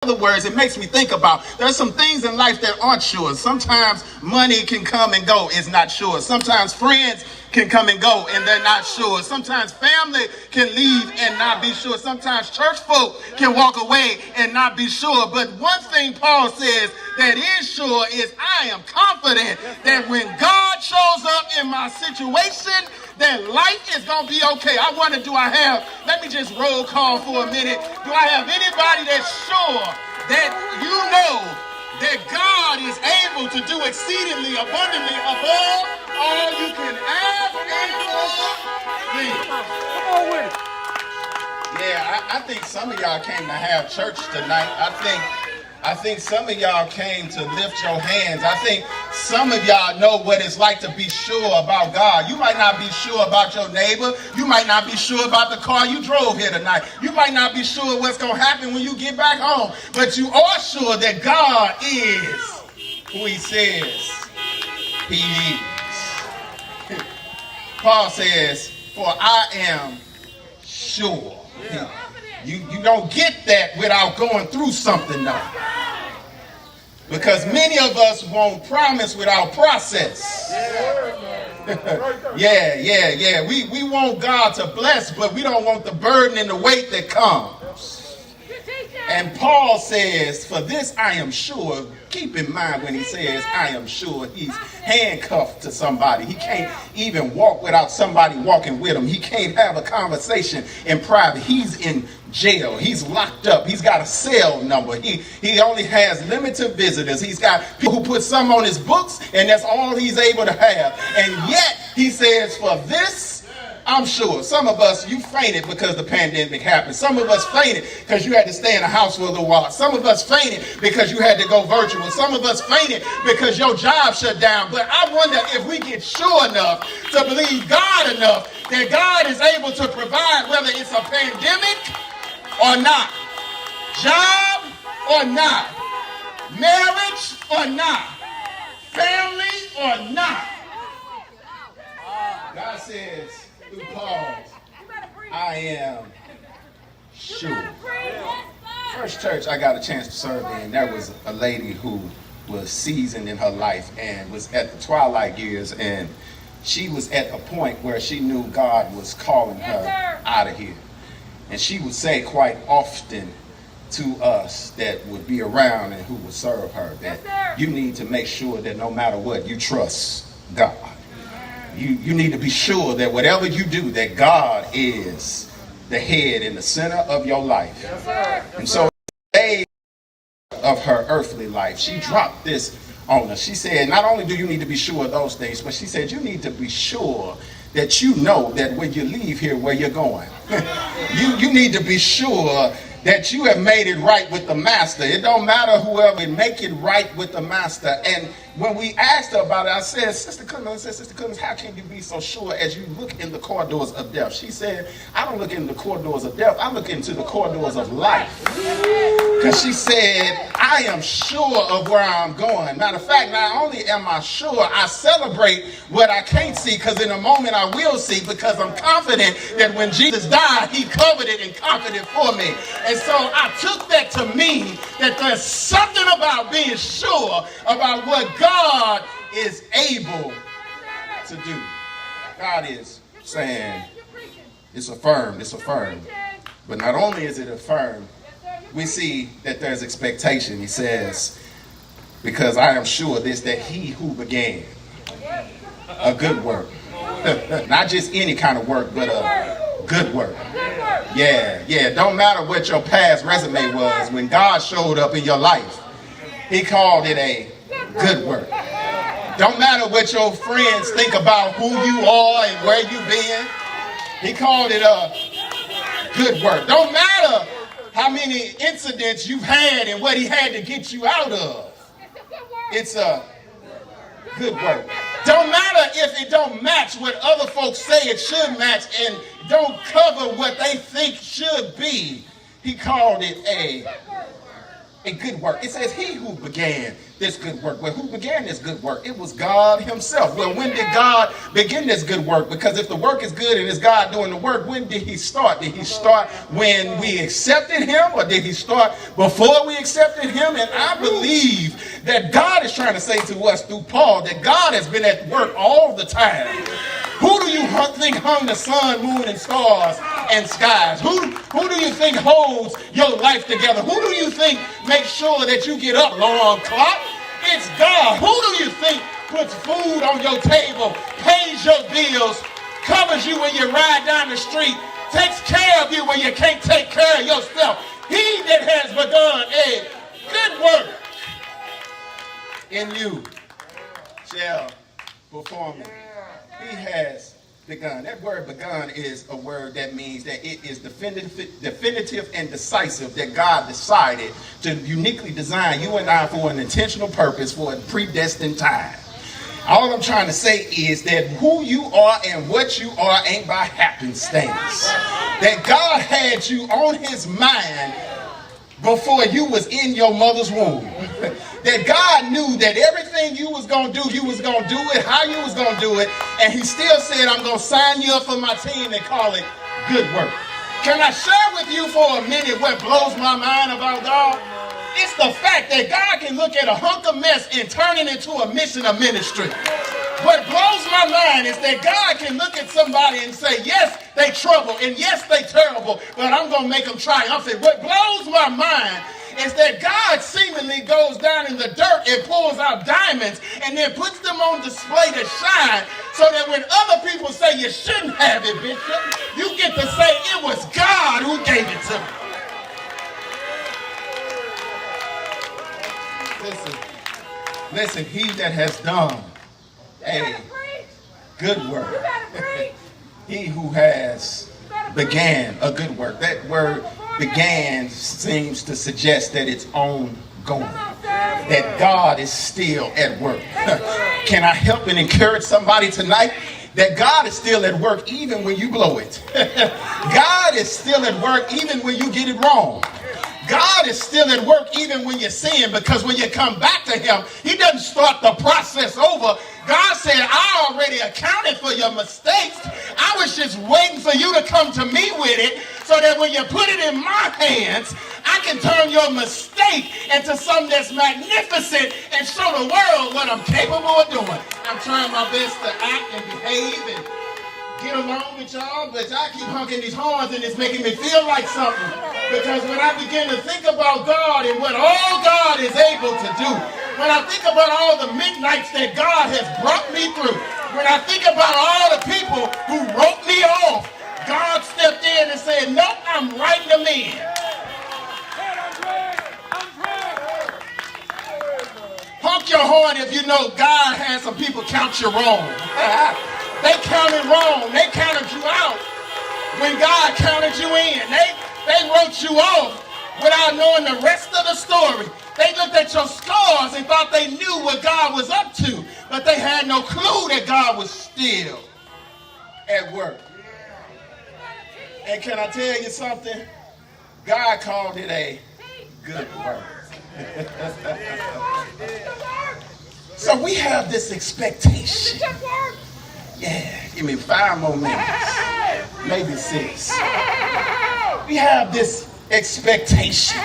other words, it makes me think about there's some things in life that aren't sure. Sometimes money can come and go, it's not sure. Sometimes friends can come and go and they're not sure. Sometimes family can leave and not be sure. Sometimes church folk can walk away and not be sure. But one thing Paul says that is sure is I am confident that when God shows up in my situation, that life is going to be okay. I wonder, let me just roll call for a minute. Do I have anybody that's sure that you know that God is able to do exceedingly abundantly above all you can ask and think? Come on with it. Yeah, I think some of y'all came to have church tonight. I think some of y'all came to lift your hands. I think some of y'all know what it's like to be sure about God. You might not be sure about your neighbor. You might not be sure about the car you drove here tonight. You might not be sure what's going to happen when you get back home. But you are sure that God is who he says he is. Paul says, for I am sure. Yeah. You don't get that without going through something though. Because many of us won't promise without process. Yeah. We want God to bless, but we don't want the burden and the weight that comes. And Paul says, for this I am sure. Keep in mind when he says I am sure, he's handcuffed to somebody. He can't even walk without somebody walking with him. He can't have a conversation in private. He's in jail. He's locked up. He's got a cell number. He only has limited visitors. He's got people who put some on his books, and that's all he's able to have. And yet he says, for this I'm sure. Some of us, you fainted because the pandemic happened. Some of us fainted because you had to stay in the house for a little while. Some of us fainted because you had to go virtual. Some of us fainted because your job shut down. But I wonder if we get sure enough to believe God enough that God is able to provide, whether it's a pandemic or not, job or not, marriage or not, family or not. God says, through Paul, I am sure. First church I got a chance to serve in, there was a lady who was seasoned in her life and was at the twilight years, and she was at a point where she knew God was calling her out of here. And she would say quite often to us that would be around and who would serve her that you need to make sure that no matter what, you trust God. You need to be sure that whatever you do, that God is the head and the center of your life. Yes, and so day of her earthly life, she dropped this on us. She said, not only do you need to be sure of those things, but she said, you need to be sure that you know that when you leave here, where you're going. you need to be sure that you have made it right with the master. It don't matter whoever, make it right with the master. And when we asked her about it, I said, Sister Cummins, how can you be so sure as you look in the corridors of death? She said, I don't look in the corridors of death, I look into the corridors of life. Because she said, I am sure of where I'm going. Matter of fact, not only am I sure, I celebrate what I can't see, because in a moment I will see, because I'm confident that when Jesus died, he covered it and conquered it for me. And so I took that to mean that there's something about being sure about what God is able to do. God is saying it's affirmed. But not only is it affirmed, we see that there's expectation. He says, because I am sure this, that he who began a good work, not just any kind of work, but a good work. Yeah. Don't matter what your past resume was. When God showed up in your life, he called it a good work. Don't matter what your friends think about who you are and where you've been. He called it a good work. Don't matter how many incidents you've had and what he had to get you out of. It's a good work. Don't matter if it don't match what other folks say it should match and don't cover what they think should be. He called it a a good work. It says he who began this good work. Well, who began this good work? It was God himself. Well, when did God begin this good work? Because if the work is good and it's God doing the work, when did he start? Did he start when we accepted him, or did he start before we accepted him? And I believe that God is trying to say to us through Paul that God has been at work all the time. Who do you think hung the sun, moon, and stars and skies? Who do you think holds your life together? Who do you think makes sure that you get up, long clock? It's God. Who do you think puts food on your table, pays your bills, covers you when you ride down the street, takes care of you when you can't take care of yourself? He that has begun a good work in you shall perform it. He has begun. That word begun is a word that means that it is definitive and decisive, that God decided to uniquely design you and I for an intentional purpose for a predestined time. All I'm trying to say is that who you are and what you are ain't by happenstance. That God had you on his mind before you was in your mother's womb. That God knew that everything you was going to do, you was going to do it, how you was going to do it, and he still said, I'm going to sign you up for my team and call it good work. Can I share with you for a minute what blows my mind about God? It's the fact that God can look at a hunk of mess and turn it into a mission of ministry. What blows my mind is that God can look at somebody and say, yes, they trouble, and yes, they terrible, but I'm going to make them triumphant. What blows my mind is that God seemingly goes down in the dirt and pulls out diamonds and then puts them on display to shine, so that when other people say you shouldn't have it, Bishop, you get to say it was God who gave it to me. Listen, he that has done a good work, he who has began a good work. That word began seems to suggest that it's ongoing, that God is still at work. Can I help and encourage somebody tonight that God is still at work even when you blow it? God is still at work even when you get it wrong. God is still at work even when you sin, because when you come back to him, he doesn't start the process over. God said, I already accounted for your mistakes. I was just waiting for you to come to me with it, so that when you put it in my hands, I can turn your mistake into something that's magnificent and show the world what I'm capable of doing. I'm trying my best to act and behave and get along with y'all, but y'all keep honking these horns and it's making me feel like something. Because when I begin to think about God and what all God is able to do, when I think about all the midnights that God has brought me through, when I think about all the people who wrote me off, God stepped in and said, nope, I'm writing them in. Honk your horn if you know God had some people count you wrong. They counted wrong. They counted you out when God counted you in. They wrote you off without knowing the rest of the story. They looked at your scars and thought they knew what God was up to, but they had no clue that God was still at work. And can I tell you something? God called it a good work. So we have this expectation. Yeah, give me 5 more minutes, maybe 6. We have this expectation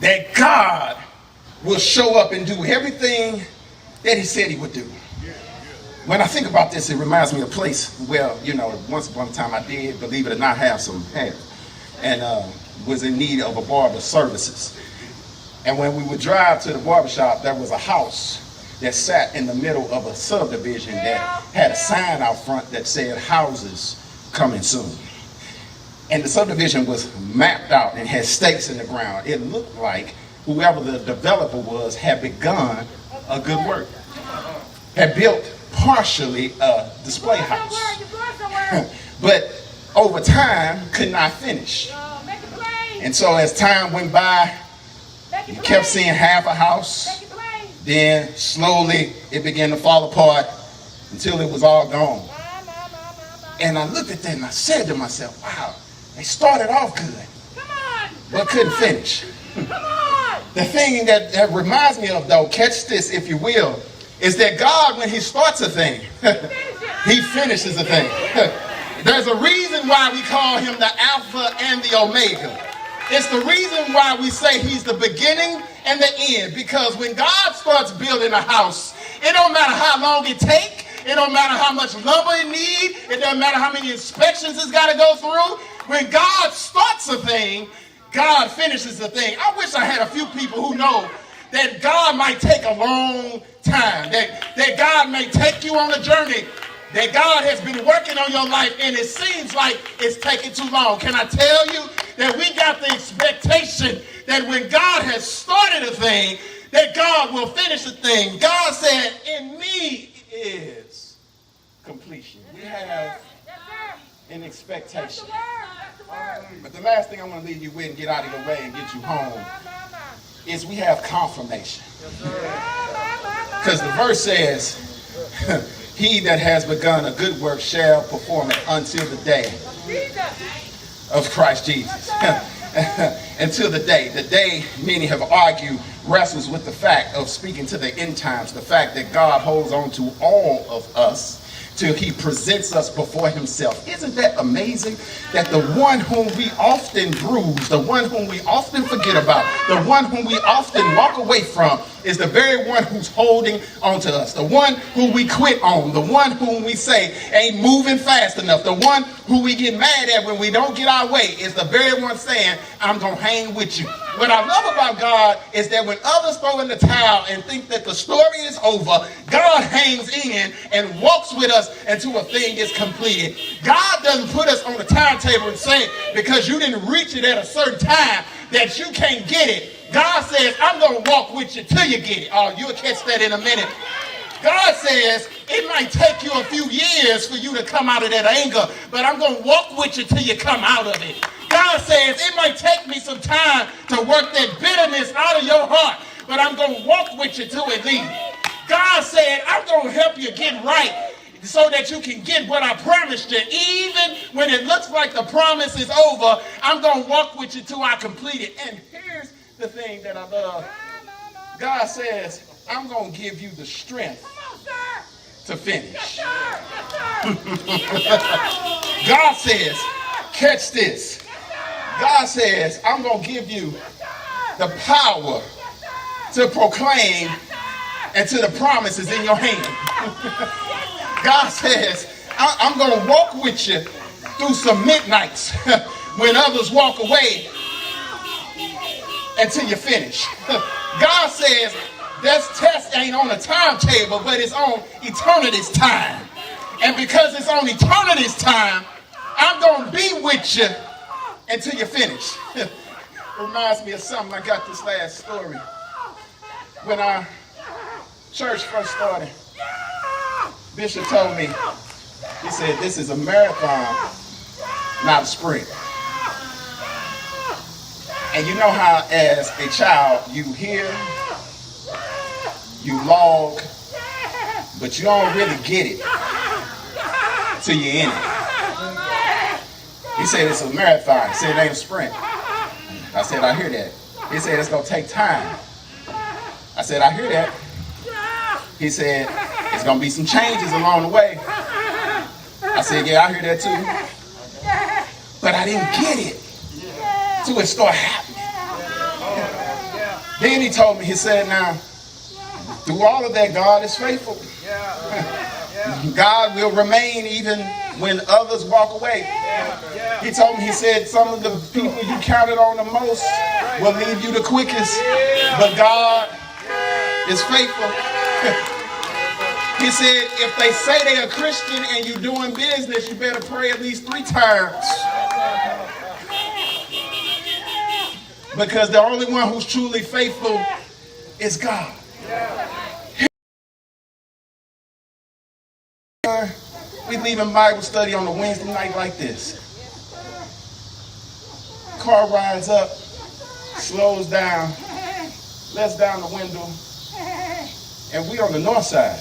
that God will show up and do everything that he said he would do. When I think about this, it reminds me of a place where, once upon a time I did, believe it or not, have some hair, and was in need of a barber services. And when we would drive to the barbershop, there was a house that sat in the middle of a subdivision that had a sign out front that said houses coming soon. And the subdivision was mapped out and had stakes in the ground. It looked like whoever the developer was had begun a good work, had built partially a display house, but over time could not finish. And so as time went by, you kept seeing half a house. Then slowly it began to fall apart until it was all gone. And I looked at that and I said to myself, wow, they started off good. but couldn't finish. The thing that reminds me of, though, catch this if you will, is that God, when he starts a thing, he finishes a thing. There's a reason why we call him the Alpha and the Omega. It's the reason why we say he's the beginning and the end. Because when God starts building a house, it don't matter how long it takes. It don't matter how much lumber it needs. It doesn't matter how many inspections it's got to go through. When God starts a thing, God finishes the thing. I wish I had a few people who know that God might take a long time, that God may take you on a journey, that God has been working on your life, and it seems like it's taking too long. Can I tell you that we got the expectation that when God has started a thing, that God will finish the thing. God said, in me is completion. We have an expectation. But the last thing I want to leave you with and get out of your way and get you home is we have confirmation. Because the verse says, he that has begun a good work shall perform it until the day of Christ Jesus. Until the day many have argued wrestles with the fact of speaking to the end times, the fact that God holds on to all of us till he presents us before himself. Isn't that amazing? That the one whom we often bruise, the one whom we often forget about, the one whom we often walk away from is the very one who's holding on to us. The one who we quit on, the one whom we say ain't moving fast enough, the one who we get mad at when we don't get our way is the very one saying, I'm going to hang with you. What I love about God is that when others throw in the towel and think that the story is over, God hangs in and walks with us until a thing is completed. God doesn't put us on a timetable and say, because you didn't reach it at a certain time, that you can't get it. God says, I'm going to walk with you till you get it. Oh, you'll catch that in a minute. God says, it might take you a few years for you to come out of that anger, but I'm going to walk with you till you come out of it. God says, it might take me some time to work that bitterness out of your heart, but I'm going to walk with you till it leaves. God said, I'm going to help you get right so that you can get what I promised you. Even when it looks like the promise is over, I'm going to walk with you till I complete it. And here's the thing that I love. God says, I'm going to give you the strength to finish. God says, catch this. God says, I'm going to give you the power to proclaim until the promise is in your hand. God says, I'm going to walk with you through some midnights when others walk away until you finish. God says, that test ain't on a timetable, but it's on eternity's time. And because it's on eternity's time, I'm going to be with you until you finish. Reminds me of something. I got this last story. When our church first started, Bishop told me, he said, this is a marathon, not a sprint. And you know how as a child you hear, you log, but you don't really get it till you're in it. He said it's a marathon. He said it ain't a sprint. I said, I hear that. He said it's going to take time. I said, I hear that. He said, it's going to be some changes along the way. I said, yeah, I hear that too. But I didn't get it till it started happening. Then he told me, he said, now, through all of that, God is faithful. God will remain even when others walk away. He told me, he said, some of the people you counted on the most will leave you the quickest, but God is faithful. He said, if they say they're a Christian and you're doing business, you better pray at least 3 times. Because the only one who's truly faithful is God. We leaving Bible study on a Wednesday night like this. Car rides up, slows down, lets down the window, and we on the north side.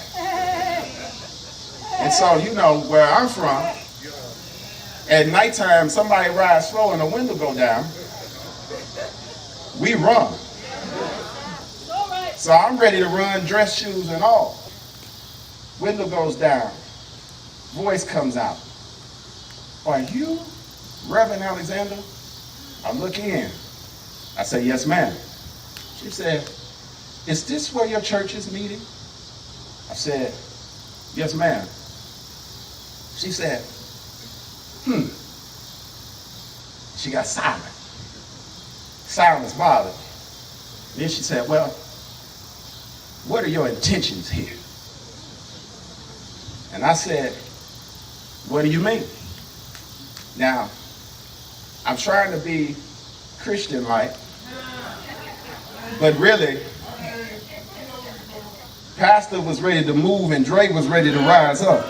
And so, you know, where I'm from, at nighttime, somebody rides slow and the window go down. we run. So I'm ready to run, dress shoes and all. Window goes down. Voice comes out. Are you Reverend Alexander? I look in. I say, yes, ma'am. She said, is this where your church is meeting? I said, yes, ma'am. She said, She got silent. Silence bothered me. Then she said, well, what are your intentions here? And I said, what do you mean? Now, I'm trying to be Christian-like, but really, Pastor was ready to move and Dre was ready to rise up.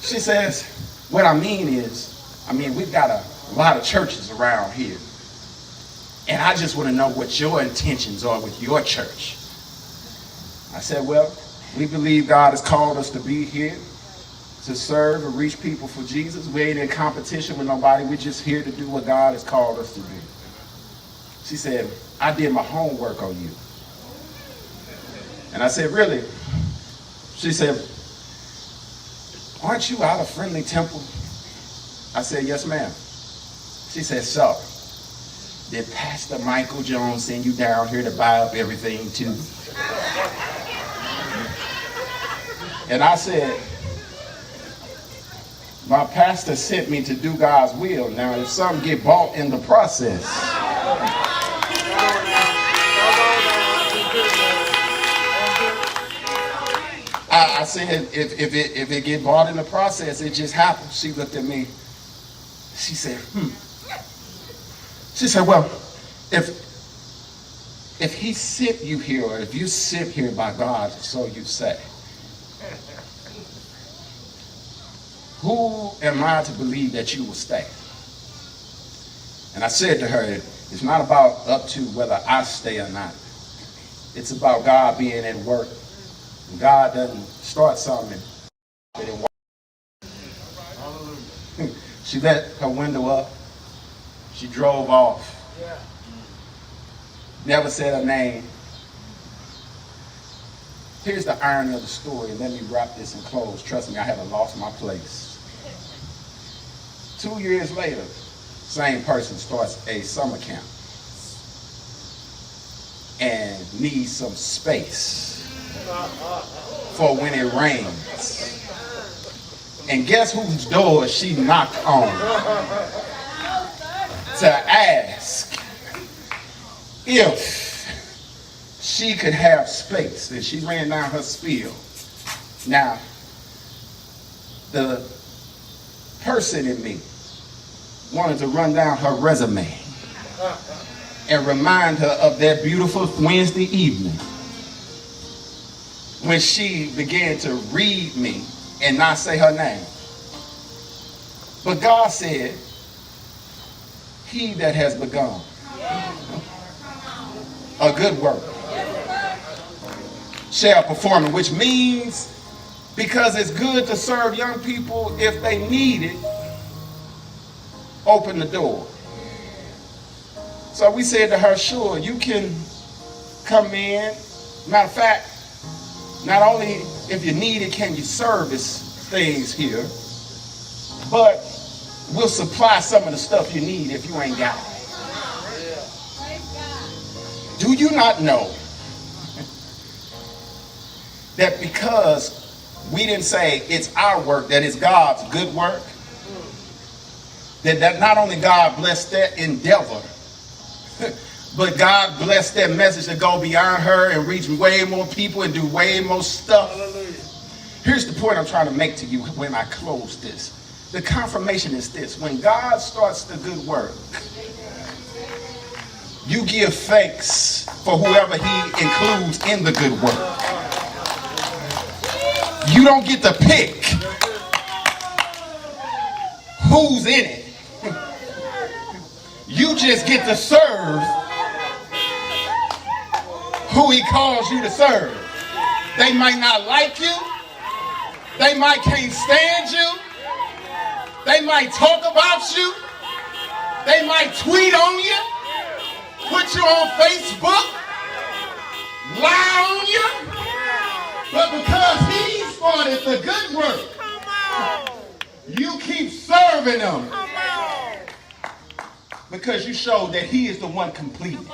She says, what I mean is, we've got a lot of churches around here. And I just want to know what your intentions are with your church. I said, well, we believe God has called us to be here, to serve and reach people for Jesus. We ain't in competition with nobody. We're just here to do what God has called us to do. She said, I did my homework on you. And I said, really? She said, aren't you out of Friendly Temple? I said, yes, ma'am. She said, so, did Pastor Michael Jones send you down here to buy up everything too? And I said, my pastor sent me to do God's will. Now, if some get bought in the process, I said, if it get bought in the process, it just happens. She looked at me. She said, She said, well, if he sent you here, or if you sent here by God, so you say, who am I to believe that you will stay? And I said to her, it's not about up to whether I stay or not. It's about God being at work. And God doesn't start something. She let her window up. She drove off. Never said her name. Here's the irony of the story. Let me wrap this and close. Trust me, I haven't lost my place. 2 years later, same person starts a summer camp and needs some space for when it rains. And guess whose door she knocked on to ask if she could have space. And she ran down her spiel. Now, the person in me wanted to run down her resume and remind her of that beautiful Wednesday evening when she began to read me and not say her name. But God said, he that has begun a good work shall perform it, which means because it's good to serve young people if they need it, open the door. So we said to her, sure, you can come in. Matter of fact, not only if you need it can you service things here, but we'll supply some of the stuff you need if you ain't got it. Do you not know that because we didn't say it's our work, that it's God's good work, that not only God blessed that endeavor, but God blessed that message to go beyond her and reach way more people and do way more stuff. Here's the point I'm trying to make to you when I close this. The confirmation is this. When God starts the good work, you give thanks for whoever he includes in the good work. You don't get to pick who's in it. You just get to serve who he calls you to serve. They might not like you. They might can't stand you. They might talk about you. They might tweet on you, put you on Facebook, lie on you, but because he started the good work, you keep serving them because you showed that he is the one completed.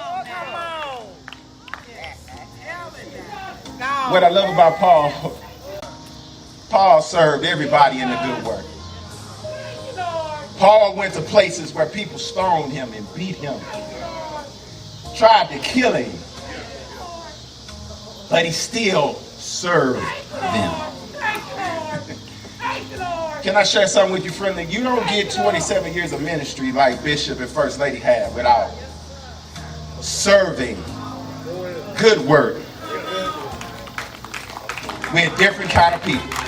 What I love about Paul, Paul served everybody in the good work. Paul went to places where people stoned him and beat him, tried to kill him, but he still served them. Can I share something with you, friend? You don't get 27 years of ministry like Bishop and First Lady have without serving good work with different kind of people.